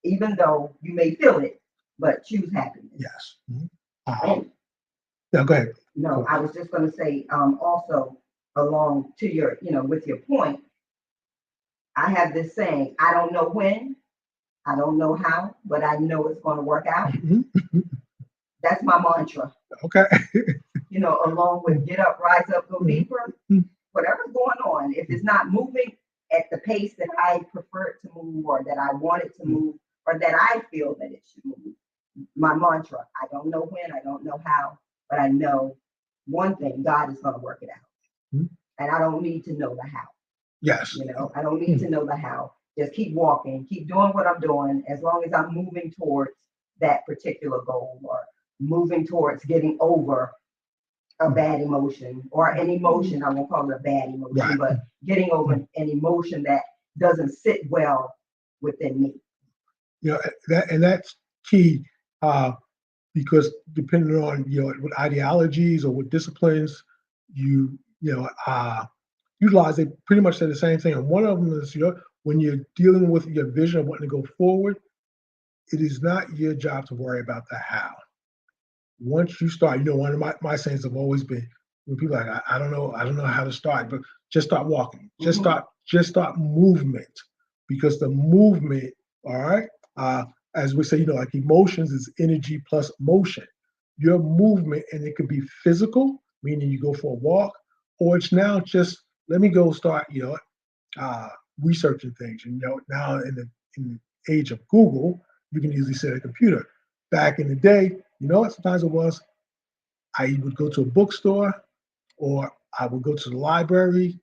even though you may feel it. but choose happiness. Yes. Mhm. And Yeah, go ahead. no, I was just going to say, also along to your, with your point, I have this saying, I don't know when, I don't know how, but I know it's going to work out. Mhm. That's my mantra, Okay. along with get up, rise up, go Mhm. deeper, Mhm. whatever's going on. If it's not moving at the pace that I prefer it to move or that I want it to move or that I feel that it should move, my mantra, I don't know when, I don't know how, but I know one thing, God is going to work it out. Mhm. And I don't need to know the how. Yes. I don't need to know the how. Just keep walking, keep doing what I'm doing, as long as I'm moving towards that particular goal or moving towards getting over a bad emotion or an emotion. I won't call it a bad emotion, Right. but getting over an emotion that doesn't sit well within me. That's key, uh, because depending on what ideologies or what disciplines you utilize, they pretty much say the same thing. And one of them is when you're dealing with your vision of wanting to go forward, it is not your job to worry about the how. Once you start, one of my sayings have always been when people are like, I don't know how to start, but just start walking. Just start movement. Because the movement, all right, as we say, like emotions is energy plus motion. Your movement, and it could be physical, meaning you go for a walk, or it's now just let me go start, uh, researching things. And now in the age of Google, you can easily set a computer. Back in the day, sometimes it was I would go to a bookstore or I would go to the library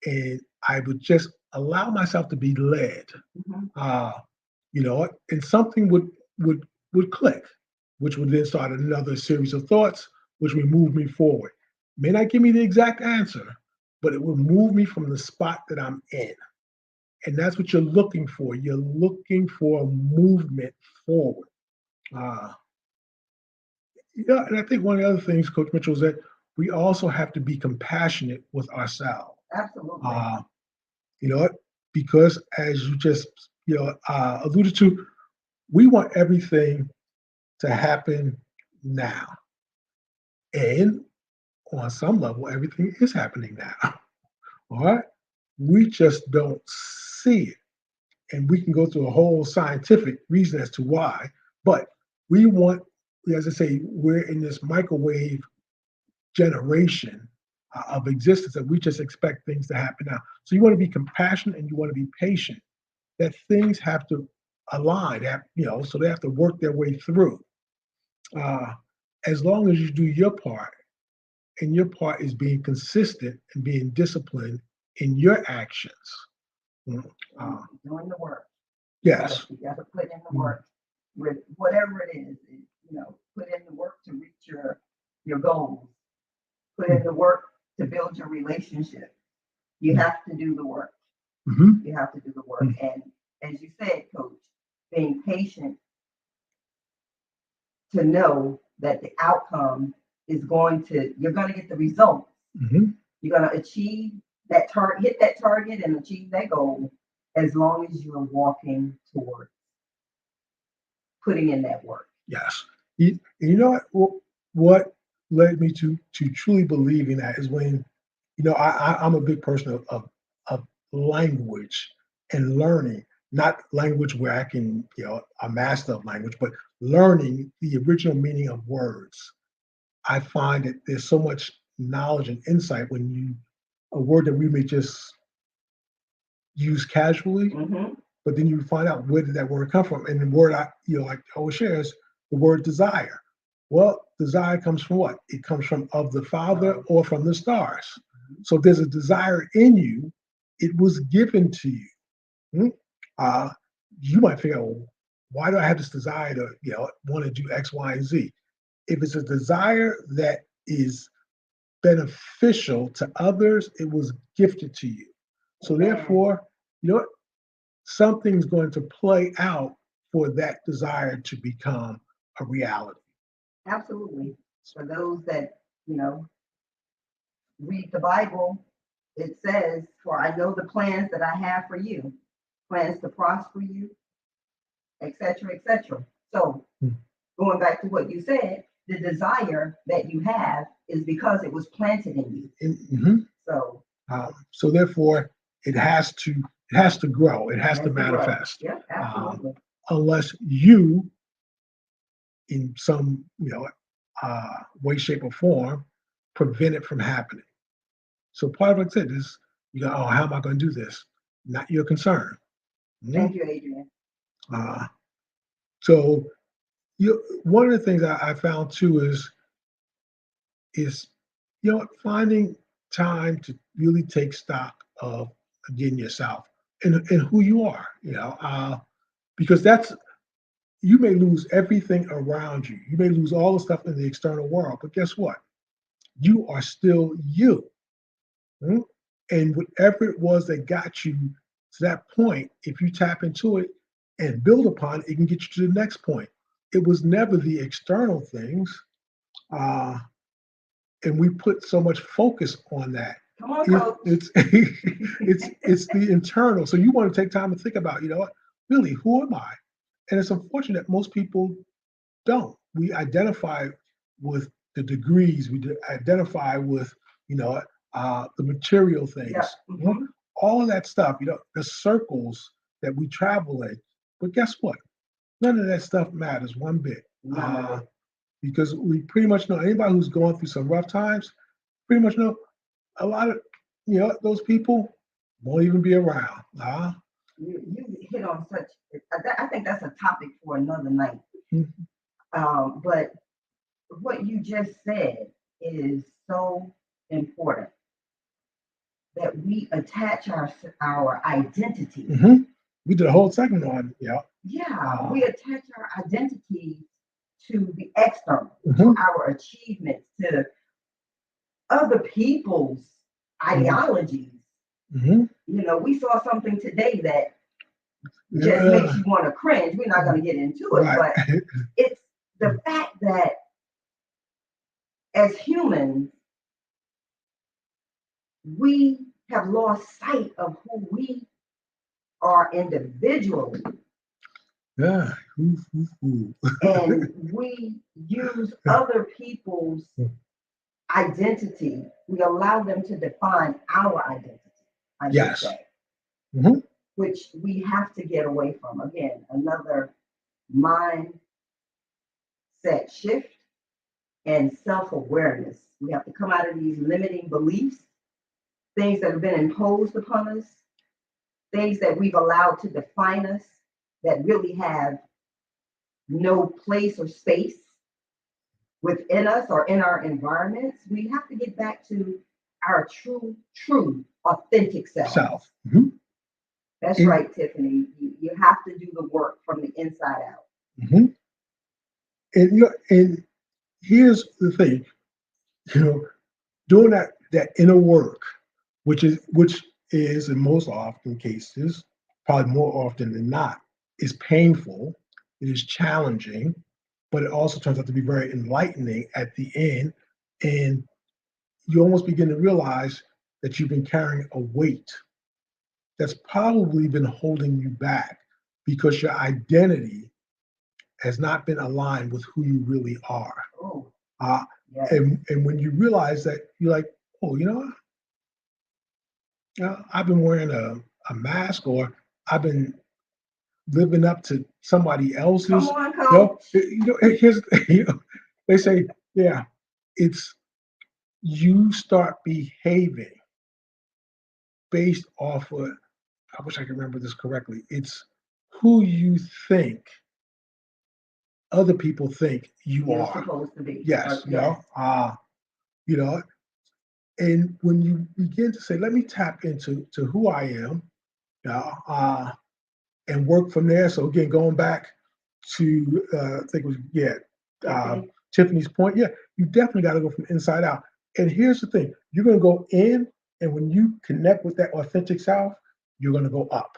and I would just allow myself to be led. Mhm. And something would click, which would then start another series of thoughts, which would move me forward. May not give me the exact answer, but it would move me from the spot that I'm in. And that's what you're looking for. You're looking for movement forward. Uh, yeah, and I think one of the other things, Coach Mitchell, is that we also have to be compassionate with ourselves. Absolutely. Uh, you know what? Because as you just alluded to, we want everything to happen now, and on some level, everything is happening now. All right, we just don't see it, and we can go through a whole scientific reason as to why. But we want, as I say, we're in this microwave generation of existence that we just expect things to happen now. So you want to be compassionate and you want to be patient. That things have to align, so they have to work their way through. Uh, as long as you do your part, and your part is being consistent and being disciplined in your actions. Mm, Uh, Doing the work. yes. You got to put in the work with whatever it is. Put in the work to reach your goals. Put in the work to build your relationship. You have to do the work. Mm-hmm. You have to do the work. And as you said, Coach, being patient to know that the outcome is you're going to get the results. Mm-hmm. You're going to achieve that target, hit that target and achieve that goal as long as you're walking towards putting in that work. Yes. You know what led me to truly believing that is when, I'm a big person of language and learning, not language where I can, a master of language, but learning the original meaning of words. I find that there's so much knowledge and insight when a word that we may just use casually, Mm-hmm. but then you find out where did that word come from. And the word like I always share is the word desire. Well, desire comes from what? It comes from of the Father or from the stars. So if there's a desire in you, it was given to you. Hmm? Uh, you might figure, well, why do I have this desire to, want to do X, Y, and Z? If it's a desire that is beneficial to others, it was gifted to you. So therefore, you know what? Something's going to play out for that desire to become a reality. Absolutely. For those that, read the Bible, it says, for I know the plans that I have for you, plans to prosper you, etc., etc. So Hmm. going back to what you said, the desire that you have is because it was planted in you. Mhm. So So therefore, it has to grow. It has to that's the growth. manifest. Yep, Um, absolutely. unless you, in some way, shape, or form, prevent it from happening. So part of it is you go, oh, how am I going to do this? Not your concern. Mhm. Thank you, Adrian. Uh, so one of the things I found too is finding time to really take stock of, again, yourself and who you are. Because you may lose everything around you. You may lose all the stuff in the external world, but guess what? You are still you. Mhm. And whatever it was that got you to that point, if you tap into it and build upon it, it can get you to the next point. It was never the external things. Uh, and we put so much focus on that. Come on, coach. It's it's the internal. So you want to take time to think about, what, really, who am I? And it's unfortunate that most people don't. We identify with the degrees. Identify with the material things. Yeah. Mm-hmm. All of that stuff. The circles that we travel in. But guess what? None of that stuff matters one bit. None of it. Because we pretty much know anybody who's going through some rough times. Pretty much know a lot of those people won't even be around. You hit on such. I think that's a topic for another night. Mhm. But what you just said is so important that we attach our identity. Mhm. We did a whole segment on Yeah, we attach our identity to the external, to Mhm. our achievements, to other people's ideologies. Mhm. We saw something today that just Yeah. makes you want to cringe. We're not going to get into it, Right. but it's the fact that as humans, we have lost sight of who we are individually, Yeah. Ooh. and we use other people's identity. We allow them to define our identity, I should Yes. say, Mhm. which we have to get away from. Again, another mindset shift and self-awareness. We have to come out of these limiting beliefs, things that have been imposed upon us, things that we've allowed to define us that really have no place or space within us or in our environments. We have to get back to our true, authentic self. Self. Mhm. That's right, Tiffany. You have to do the work from the inside out. Mhm. And here's the thing, you know, doing that inner work, which is in most often cases, probably more often than not, is painful. It is challenging, but it also turns out to be very enlightening at the end. And you almost begin to realize that you've been carrying a weight that's probably been holding you back because your identity has not been aligned with who you really are. Oh, Uh, yes. and when you realize that, you're like, oh, I've been wearing a mask, or I've been living up to somebody Come else's. on, coach. Here's they say, yeah, it's you start behaving based off of. I wish I could remember this correctly. It's who you think other people think you You're are. supposed to be. Yes, Yes. you know, and when you begin to say, "Let me tap into who I am," and work from there. So again, going back to I think it was uh, Tiffany. Tiffany's point. Yeah, you definitely got to go from inside out. And here's the thing: you're going to go in, and when you connect with that authentic self, you're going to go up.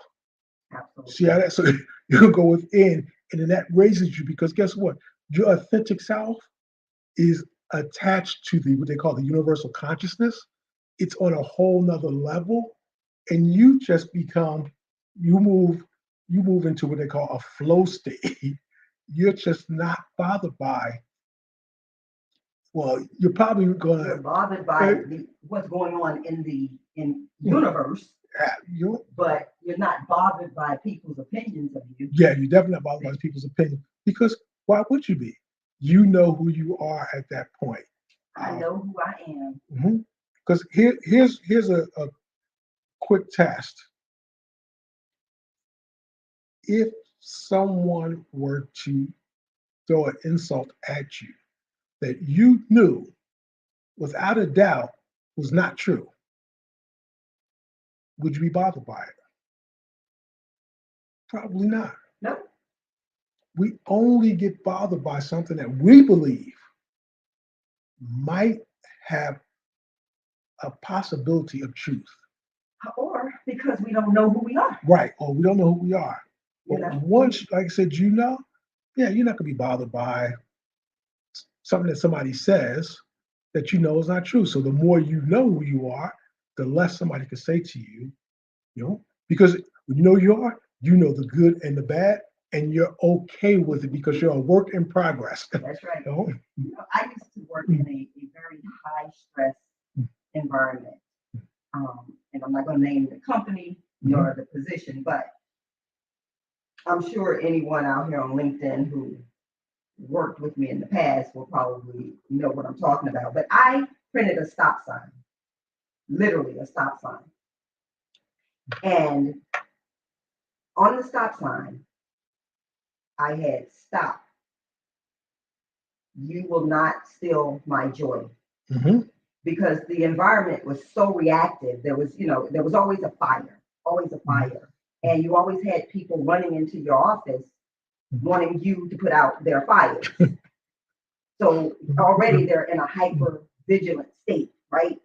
Absolutely. See how that? So you're going to go within, and then that raises you because guess what? Your authentic self is attached to what they call the universal consciousness. It's on a whole nother level, and you just become you move into what they call a flow state. you're just not bothered by, well, you're probably You're gonna, bothered by what's going on in the universe, you, but you're not bothered by people's opinions of you. yeah, you're definitely not bothered by people's opinion, because why would you be? You know who you are at that point. I know who I am. Because here's a quick test. If someone were to throw an insult at you that you knew without a doubt was not true, would you be bothered by it? Probably not. Nope. We only get bothered by something that we believe might have a possibility of truth. Or because we don't know who we are. Right. Or we don't know who we are. You But know? once, like I said, yeah, you're not going to be bothered by something that somebody says that you know is not true. So the more you know who you are, the less somebody can say to you, because when you know you are, you know the good and the bad, and you're okay with it because you're a work in progress. That's right. You know? You know, I used to work in a very high stress environment. And I'm not going to name the company nor the position, but I'm sure anyone out here on LinkedIn who worked with me in the past will probably know what I'm talking about. But I printed a stop sign, literally a stop sign. And on the stop sign, I had stop. You will not steal my joy. Mhm. Because the environment was so reactive. There was always a fire, always a fire. And you always had people running into your office wanting you to put out their fires. So already they're in a hyper vigilant state, right?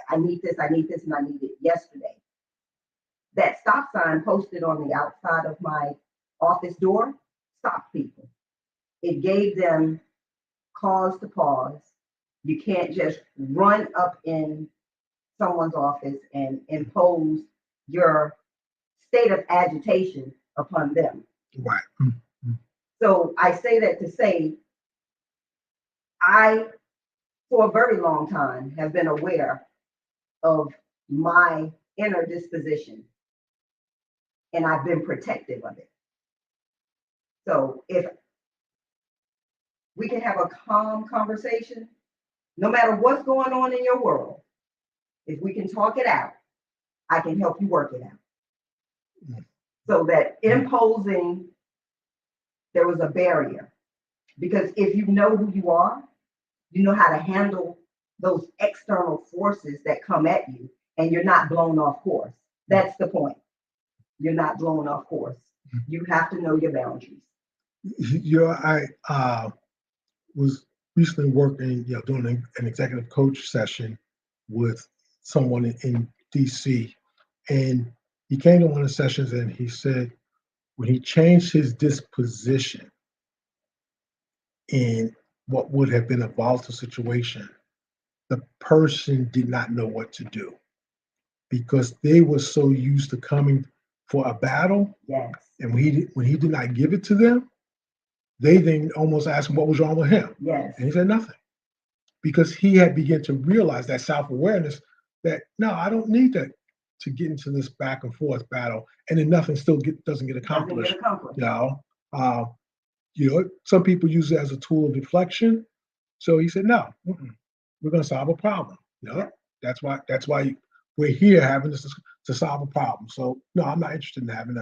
I need this, and I need it yesterday. That stop sign posted on the outside of my office door stopped people. It gave them cause to pause. You can't just run up in someone's office and impose your state of agitation upon them. Right. So I say that to say, I, for a very long time, have been aware of my inner disposition, and I've been protective of it. So if we can have a calm conversation, no matter what's going on in your world, if we can talk it out, I can help you work it out. So that imposing, there was a barrier. Because if you know who you are, you know how to handle those external forces that come at you, and you're not blown off course. That's the point. You're not blown off course. You have to know your boundaries. I was recently working, doing an executive coach session with someone in DC, and he came to one of the sessions and he said when he changed his disposition in what would have been a volatile situation, the person did not know what to do because they were so used to coming for a battle. Yes. And when he did not give it to them, they then almost asked him what was wrong with him. Yes. And he said nothing. Because he had begun to realize that self-awareness that no, I don't need that to get into this back and forth battle, and then nothing still doesn't get accomplished. Some people use it as a tool of deflection. So he said, no, we're going to solve a problem. That's why we're here having this to solve a problem. So no, I'm not interested in having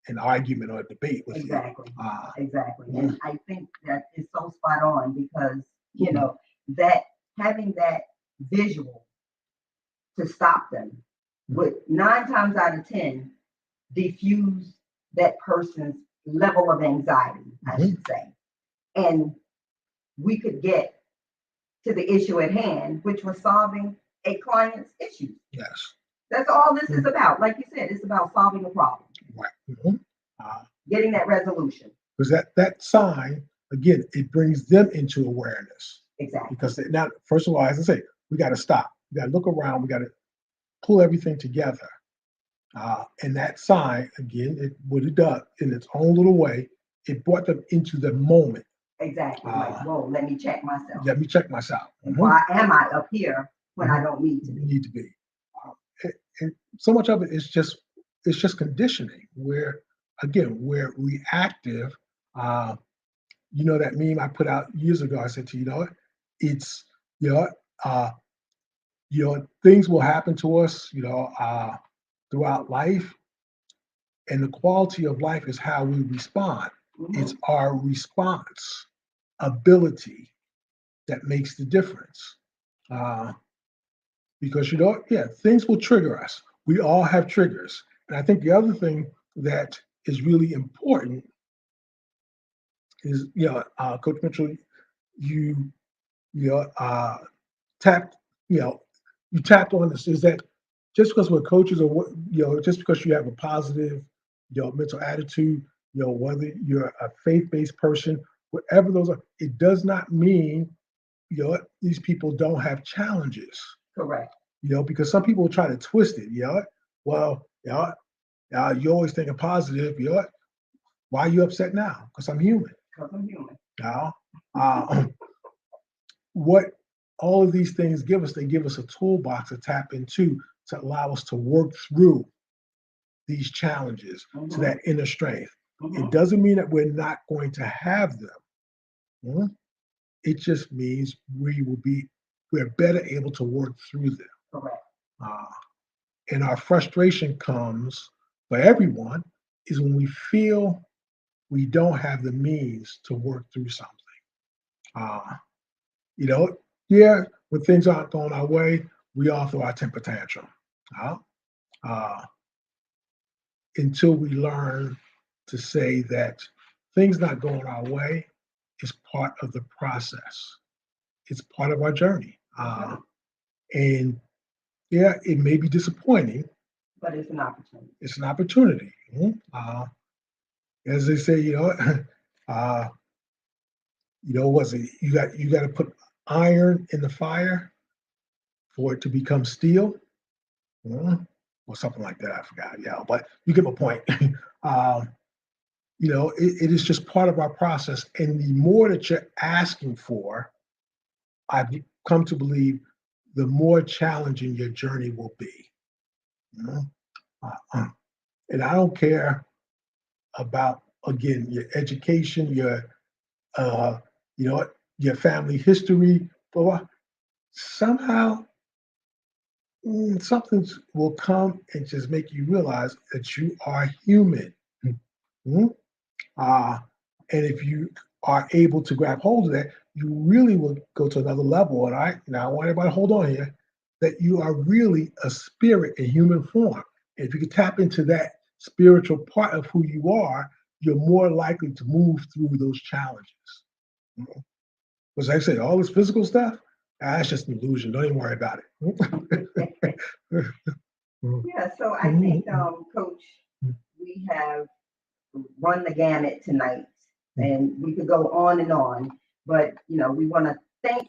an argument or a debate with you. Exactly. Yeah. And I think that is so spot on because that having that visual to stop them would 9 times out of 10 diffuse that person's level of anxiety, I should say. And we could get to the issue at hand, which was solving a client's issue. Yes. That's all this is about. Like you said, it's about solving a problem. Right. Getting that resolution. Because that sign, again, it brings them into awareness. Exactly. Because now, first of all, as I say, we got to stop. We got to look around. We got to pull everything together. And that sign, again, what it does in its own little way, it brought them into the moment. Exactly. Like, whoa, let me check myself. Let me check myself. And why am I up here when I don't need to You be? need to be. And so much of it is just it's just conditioning. Where again, we're reactive. Uh, you know that meme I put out years ago. I said to you, you know what? It's you know uh, things will happen to us. Throughout life, and the quality of life is how we respond. It's Mhm. our response ability that makes the difference. Uh, because yeah, things will trigger us. We all have triggers. And I think the other thing that is really important is, Coach Mitchell, you you know, tapped, you know, you tapped on this is that just because we're coaches or just because you have a positive, mental attitude, whether you're a faith-based person, whatever those are, it does not mean, these people don't have challenges. Correct. Because some people try to twist it. Well, you always thinking positive. Why are you upset now? Because I'm human. Because I'm human. Now, what all of these things give us, they give us a toolbox to tap into to allow us to work through these challenges to that inner strength. It doesn't mean that we're not going to have them. Mhm. It just means we're better able to work through them. Correct. Uh, and our frustration comes for everyone is when we feel we don't have the means to work through something. Uh, you know, yeah, when things aren't going our way, we all throw our temper tantrum. Uh, uh, until we learn to say that things not going our way is part of the process. It's part of our journey. And yeah, it may be disappointing. But it's an opportunity. It's an opportunity. As they say, uh, was it you got to put iron in the fire for it to become steel, or something like that. I forgot. Yeah, but you get my point. um, it is just part of our process, and the more that you're asking for, I've come to believe, the more challenging your journey will be. You know? uh, and I don't care about again your education, uh, you know, your family history, but somehow something will come and just make you realize that you are human. Mhm. Uh, and if you are able to grab hold of that, you really will go to another level. And I want everybody to hold on here that you are really a spirit in human form. And if you can tap into that spiritual part of who you are, you're more likely to move through those challenges. Mhm. Because like I said, all this physical stuff, that's just an illusion. Don't even worry about it. Yeah, so I think, Coach, we have run the gamut tonight, and we could go on, but we want to thank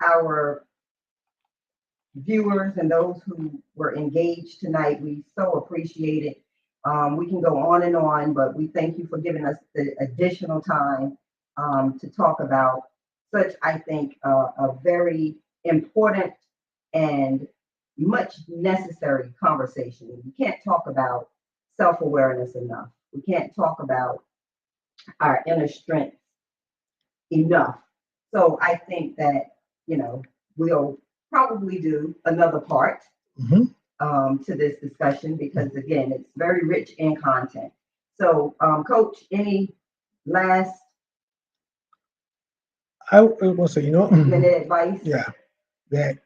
our viewers and those who were engaged tonight. We so appreciate it. We can go on, but we thank you for giving us the additional time to talk about such, I think, a very important and much necessary conversation. We can't talk about self-awareness enough. We can't talk about our inner strength enough. So I think that, we'll probably do another part Mhm. to this discussion because, again, it's very rich in content. So, Coach, any last I will say, minute advice? yeah, that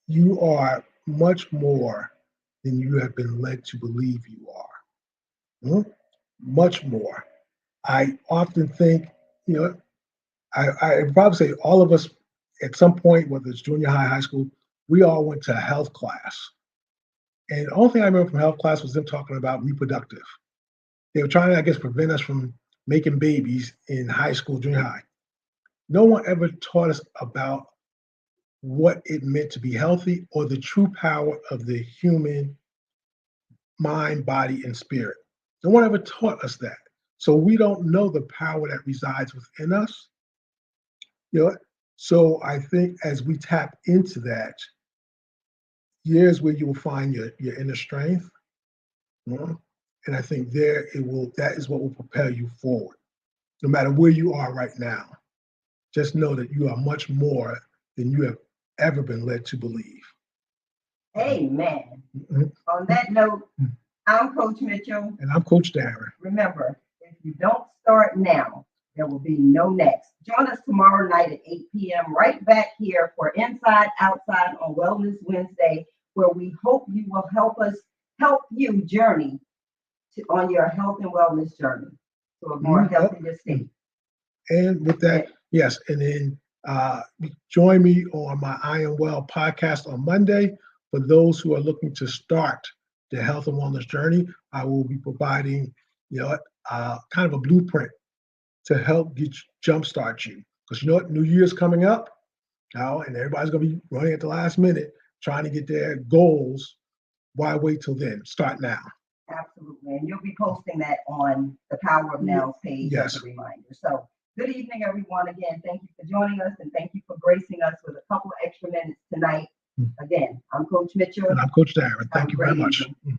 you are much more than you have been led to believe you are. Much more. I often think, you know, I probably say all of us at some point, whether it's junior high, high school, we all went to a health class. And the only thing I remember from health class was them talking about reproductive. They were trying to, I guess, prevent us from making babies in high school, junior high. No one ever taught us about what it meant to be healthy or the true power of the human mind, body, and spirit. No one ever taught us that. So we don't know the power that resides within us. You know, so I think as we tap into that, here's where you will find your inner strength. You know? And I think there it will, that is what will propel you forward. No matter where you are right now, just know that you are much more than you have ever been led to believe. Amen. Mhm. On that note, I'm Coach Mitchell. And I'm Coach Darren. Remember, if you don't start now, there will be no next. Join us tomorrow night at 8 p.m. right back here for Inside Outside on Wellness Wednesday, where we hope you will help you journey on your health and wellness journey to a more healthier state. And with that, yes, and then join me on my I Am Well podcast on Monday. For those who are looking to start their health and wellness journey, I will be providing, kind of a blueprint to help jumpstart you. Because you know what, New Year's coming up now, and everybody's going to be running at the last minute trying to get their goals. Why wait till then? Start now. Absolutely. And you'll be posting that on the Power of Now's page as a reminder. So good evening, everyone. Again, thank you for joining us and thank you for gracing us with a couple of extra minutes tonight. Again, I'm Coach Mitchell. And I'm Coach Darren. Thank you very much. Evening.